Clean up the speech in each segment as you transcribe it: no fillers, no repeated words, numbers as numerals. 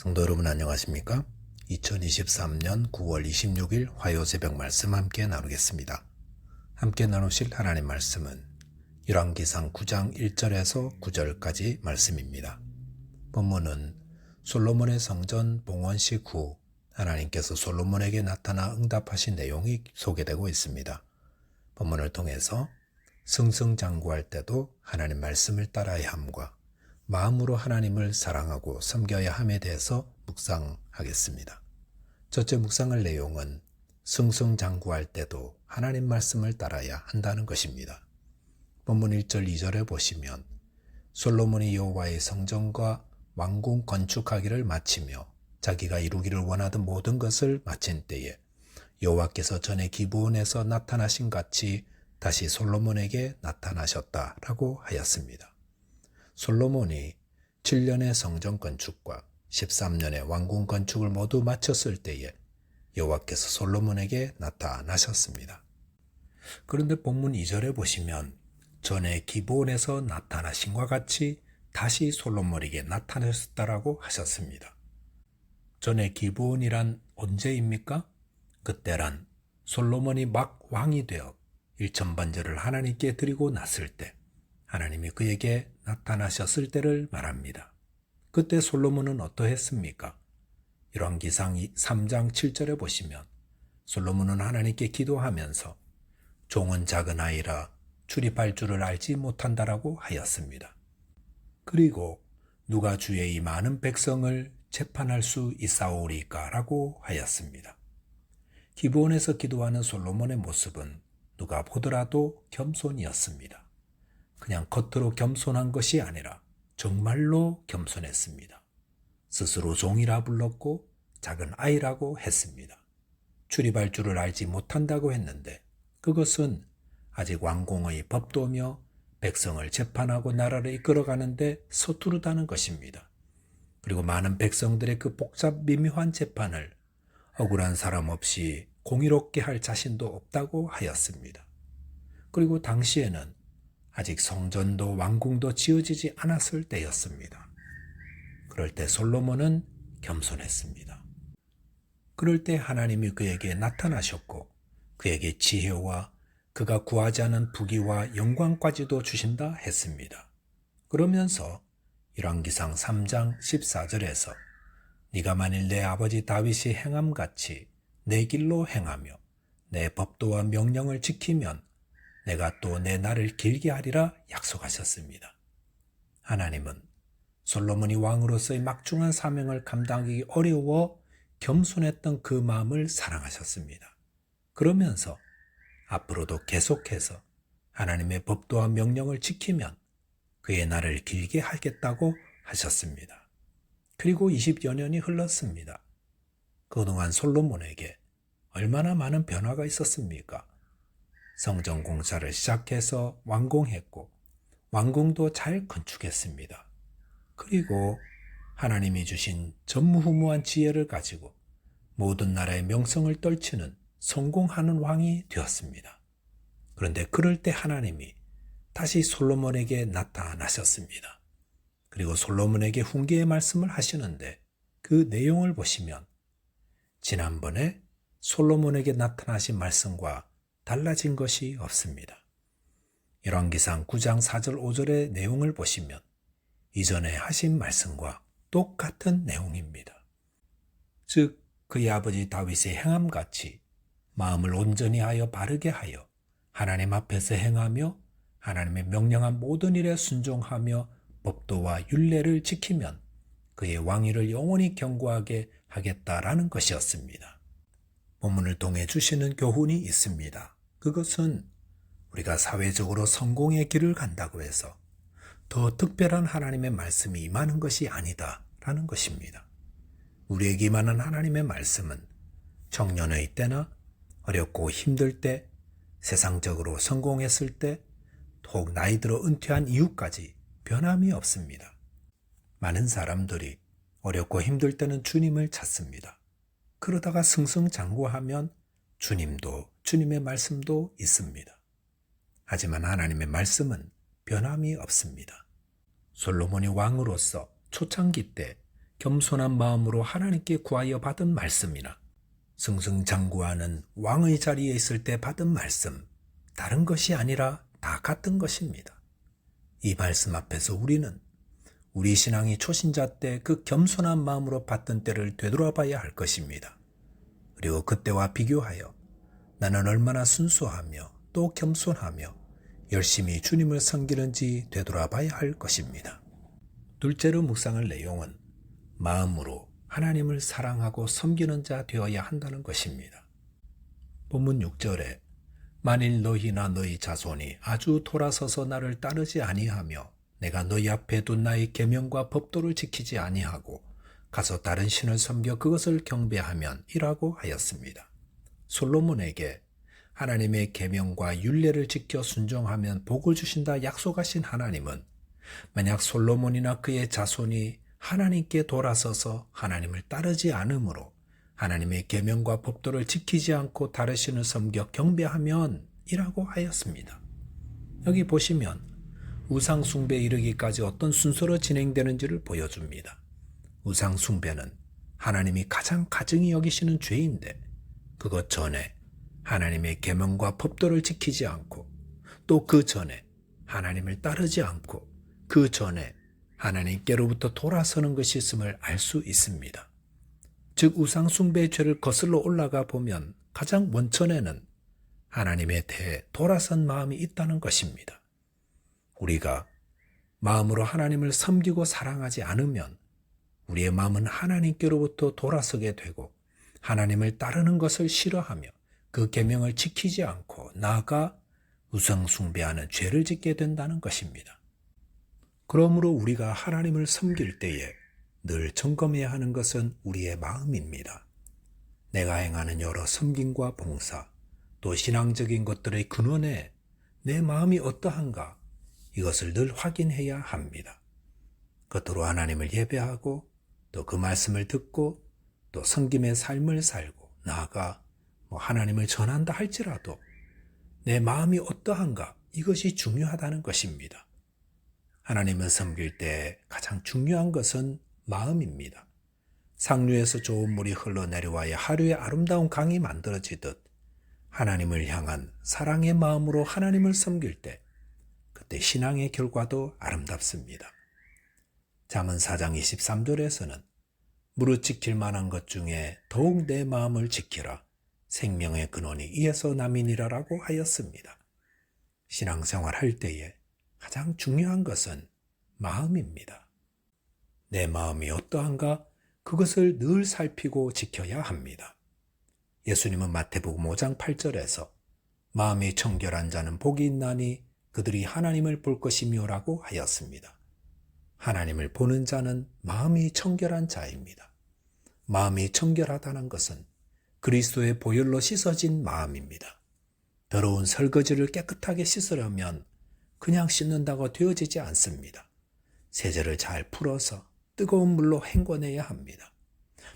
성도 여러분 안녕하십니까? 2023년 9월 26일 화요 새벽 말씀 함께 나누겠습니다. 함께 나누실 하나님 말씀은 열왕기상 9장 1절에서 9절까지 말씀입니다. 본문은 솔로몬의 성전 봉헌식 후 하나님께서 솔로몬에게 나타나 응답하신 내용이 소개되고 있습니다. 본문을 통해서 승승장구할 때도 하나님 말씀을 따라야 함과 마음으로 하나님을 사랑하고 섬겨야 함에 대해서 묵상하겠습니다. 첫째 묵상할 내용은 승승장구할 때도 하나님 말씀을 따라야 한다는 것입니다. 본문 1절 2절에 보시면 솔로몬이 여호와의 성전과 왕궁 건축하기를 마치며 자기가 이루기를 원하던 모든 것을 마친 때에 여호와께서 전에 기브온에서 나타나신 같이 다시 솔로몬에게 나타나셨다라고 하였습니다. 솔로몬이 7년의 성전 건축과 13년의 왕궁 건축을 모두 마쳤을 때에 여호와께서 솔로몬에게 나타나셨습니다. 그런데 본문 2절에 보시면 전에 기브온에서 나타나신과 같이 다시 솔로몬에게 나타나셨다라고 하셨습니다. 전에 기브온이란 언제입니까? 그때란 솔로몬이 막 왕이 되어 일천번제를 하나님께 드리고 났을 때 하나님이 그에게 나타나셨을 때를 말합니다. 그때 솔로몬은 어떠했습니까? 열왕기상 3장 7절에 보시면 솔로몬은 하나님께 기도하면서 종은 작은 아이라 출입할 줄을 알지 못한다라고 하였습니다. 그리고 누가 주의 이 많은 백성을 재판할 수 있사오리까 라고 하였습니다. 기브온에서 기도하는 솔로몬의 모습은 누가 보더라도 겸손이었습니다. 그냥 겉으로 겸손한 것이 아니라 정말로 겸손했습니다. 스스로 종이라 불렀고 작은 아이라고 했습니다. 출입할 줄을 알지 못한다고 했는데 그것은 아직 왕궁의 법도며 백성을 재판하고 나라를 이끌어가는데 서투르다는 것입니다. 그리고 많은 백성들의 그 복잡 미묘한 재판을 억울한 사람 없이 공의롭게 할 자신도 없다고 하였습니다. 그리고 당시에는 아직 성전도 왕궁도 지어지지 않았을 때였습니다. 그럴 때 솔로몬은 겸손했습니다. 그럴 때 하나님이 그에게 나타나셨고 그에게 지혜와 그가 구하지 않은 부귀와 영광까지도 주신다 했습니다. 그러면서 열왕기상 3장 14절에서 네가 만일 내 아버지 다윗이 행함같이 내 길로 행하며 내 법도와 명령을 지키면 내가 또 내 날을 길게 하리라 약속하셨습니다. 하나님은 솔로몬이 왕으로서의 막중한 사명을 감당하기 어려워 겸손했던 그 마음을 사랑하셨습니다. 그러면서 앞으로도 계속해서 하나님의 법도와 명령을 지키면 그의 날을 길게 하겠다고 하셨습니다. 그리고 20여 년이 흘렀습니다. 그동안 솔로몬에게 얼마나 많은 변화가 있었습니까? 성전 공사를 시작해서 완공했고 왕궁도 잘 건축했습니다. 그리고 하나님이 주신 전무후무한 지혜를 가지고 모든 나라의 명성을 떨치는 성공하는 왕이 되었습니다. 그런데 그럴 때 하나님이 다시 솔로몬에게 나타나셨습니다. 그리고 솔로몬에게 훈계의 말씀을 하시는데 그 내용을 보시면 지난번에 솔로몬에게 나타나신 말씀과 달라진 것이 없습니다. 열왕기상 9장 4절 5절의 내용을 보시면 이전에 하신 말씀과 똑같은 내용입니다. 즉 그의 아버지 다윗의 행함같이 마음을 온전히 하여 바르게 하여 하나님 앞에서 행하며 하나님의 명령한 모든 일에 순종하며 법도와 율례를 지키면 그의 왕위를 영원히 견고하게 하겠다라는 것이었습니다. 본문을 통해 주시는 교훈이 있습니다. 그것은 우리가 사회적으로 성공의 길을 간다고 해서 더 특별한 하나님의 말씀이 임하는 것이 아니다라는 것입니다. 우리에게 임하는 하나님의 말씀은 청년의 때나 어렵고 힘들 때, 세상적으로 성공했을 때, 혹 나이 들어 은퇴한 이후까지 변함이 없습니다. 많은 사람들이 어렵고 힘들 때는 주님을 찾습니다. 그러다가 승승장구하면 주님의 말씀도 있습니다. 하지만 하나님의 말씀은 변함이 없습니다. 솔로몬이 왕으로서 초창기 때 겸손한 마음으로 하나님께 구하여 받은 말씀이나 승승장구하는 왕의 자리에 있을 때 받은 말씀, 다른 것이 아니라 다 같은 것입니다. 이 말씀 앞에서 우리는 우리 신앙이 초신자 때 그 겸손한 마음으로 받던 때를 되돌아봐야 할 것입니다. 그리고 그때와 비교하여 나는 얼마나 순수하며 또 겸손하며 열심히 주님을 섬기는지 되돌아봐야 할 것입니다. 둘째로 묵상할 내용은 마음으로 하나님을 사랑하고 섬기는 자 되어야 한다는 것입니다. 본문 6절에 만일 너희나 너희 자손이 아주 돌아서서 나를 따르지 아니하며 내가 너희 앞에 둔 나의 계명과 법도를 지키지 아니하고 가서 다른 신을 섬겨 그것을 경배하면 이라고 하였습니다. 솔로몬에게 하나님의 계명과 율례를 지켜 순종하면 복을 주신다 약속하신 하나님은 만약 솔로몬이나 그의 자손이 하나님께 돌아서서 하나님을 따르지 않으므로 하나님의 계명과 법도를 지키지 않고 다른 신을 섬겨 경배하면 이라고 하였습니다. 여기 보시면 우상 숭배에 이르기까지 어떤 순서로 진행되는지를 보여줍니다. 우상 숭배는 하나님이 가장 가증히 여기시는 죄인데 그것 전에 하나님의 계명과 법도를 지키지 않고 또 그 전에 하나님을 따르지 않고 그 전에 하나님께로부터 돌아서는 것이 있음을 알 수 있습니다. 즉 우상 숭배의 죄를 거슬러 올라가 보면 가장 원천에는 하나님에 대해 돌아선 마음이 있다는 것입니다. 우리가 마음으로 하나님을 섬기고 사랑하지 않으면 우리의 마음은 하나님께로부터 돌아서게 되고 하나님을 따르는 것을 싫어하며 그 계명을 지키지 않고 나아가 우상 숭배하는 죄를 짓게 된다는 것입니다. 그러므로 우리가 하나님을 섬길 때에 늘 점검해야 하는 것은 우리의 마음입니다. 내가 행하는 여러 섬김과 봉사, 또 신앙적인 것들의 근원에 내 마음이 어떠한가 이것을 늘 확인해야 합니다. 겉으로 하나님을 예배하고 또 그 말씀을 듣고 또 섬김의 삶을 살고 나아가 하나님을 전한다 할지라도 내 마음이 어떠한가 이것이 중요하다는 것입니다. 하나님을 섬길 때 가장 중요한 것은 마음입니다. 상류에서 좋은 물이 흘러내려와야 하류의 아름다운 강이 만들어지듯 하나님을 향한 사랑의 마음으로 하나님을 섬길 때 그때 신앙의 결과도 아름답습니다. 잠언 4장 23절에서는 무릇 지킬 만한 것 중에 더욱 내 마음을 지키라. 생명의 근원이 이에서 남이니라라고 하였습니다. 신앙생활 할 때에 가장 중요한 것은 마음입니다. 내 마음이 어떠한가 그것을 늘 살피고 지켜야 합니다. 예수님은 마태복음 5장 8절에서 마음이 청결한 자는 복이 있나니 그들이 하나님을 볼 것이며라고 하였습니다. 하나님을 보는 자는 마음이 청결한 자입니다. 마음이 청결하다는 것은 그리스도의 보혈로 씻어진 마음입니다. 더러운 설거지를 깨끗하게 씻으려면 그냥 씻는다고 되어지지 않습니다. 세제를 잘 풀어서 뜨거운 물로 헹궈내야 합니다.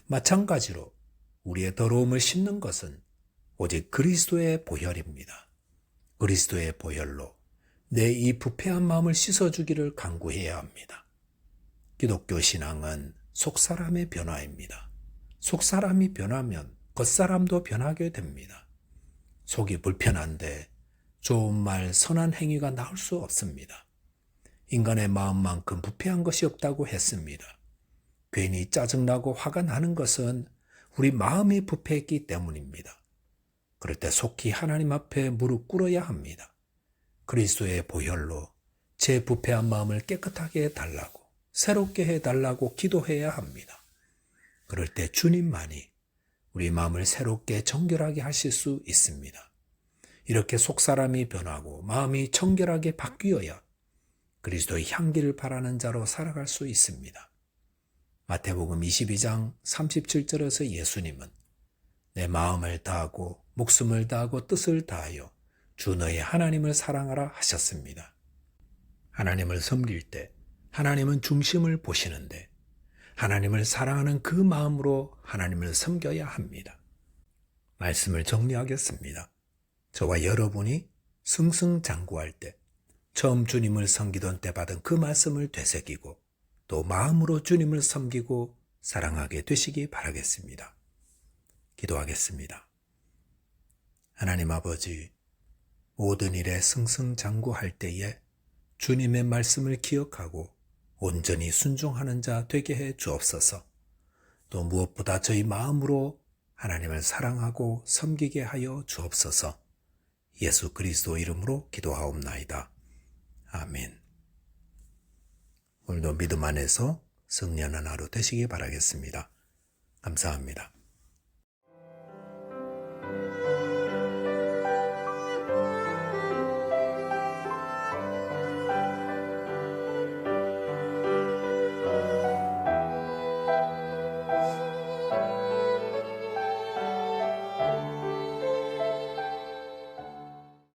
마찬가지로 우리의 더러움을 씻는 것은 오직 그리스도의 보혈입니다. 그리스도의 보혈로 내 이 부패한 마음을 씻어주기를 간구해야 합니다. 기독교 신앙은 속사람의 변화입니다. 속사람이 변하면 겉사람도 변하게 됩니다. 속이 불편한데 좋은 말, 선한 행위가 나올 수 없습니다. 인간의 마음만큼 부패한 것이 없다고 했습니다. 괜히 짜증나고 화가 나는 것은 우리 마음이 부패했기 때문입니다. 그럴 때 속히 하나님 앞에 무릎 꿇어야 합니다. 그리스도의 보혈로 제 부패한 마음을 깨끗하게 해달라고, 새롭게 해달라고 기도해야 합니다. 그럴 때 주님만이 우리 마음을 새롭게 정결하게 하실 수 있습니다. 이렇게 속사람이 변하고 마음이 청결하게 바뀌어야 그리스도의 향기를 바라는 자로 살아갈 수 있습니다. 마태복음 22장 37절에서 예수님은 내 마음을 다하고 목숨을 다하고 뜻을 다하여 주 너의 하나님을 사랑하라 하셨습니다. 하나님을 섬길 때 하나님은 중심을 보시는데 하나님을 사랑하는 그 마음으로 하나님을 섬겨야 합니다. 말씀을 정리하겠습니다. 저와 여러분이 승승장구할 때 처음 주님을 섬기던 때 받은 그 말씀을 되새기고 또 마음으로 주님을 섬기고 사랑하게 되시기 바라겠습니다. 기도하겠습니다. 하나님 아버지, 모든 일에 승승장구할 때에 주님의 말씀을 기억하고 온전히 순종하는 자 되게 해 주옵소서. 또 무엇보다 저희 마음으로 하나님을 사랑하고 섬기게 하여 주옵소서. 예수 그리스도 이름으로 기도하옵나이다. 아멘. 오늘도 믿음 안에서 승리하는 하루 되시기 바라겠습니다. 감사합니다.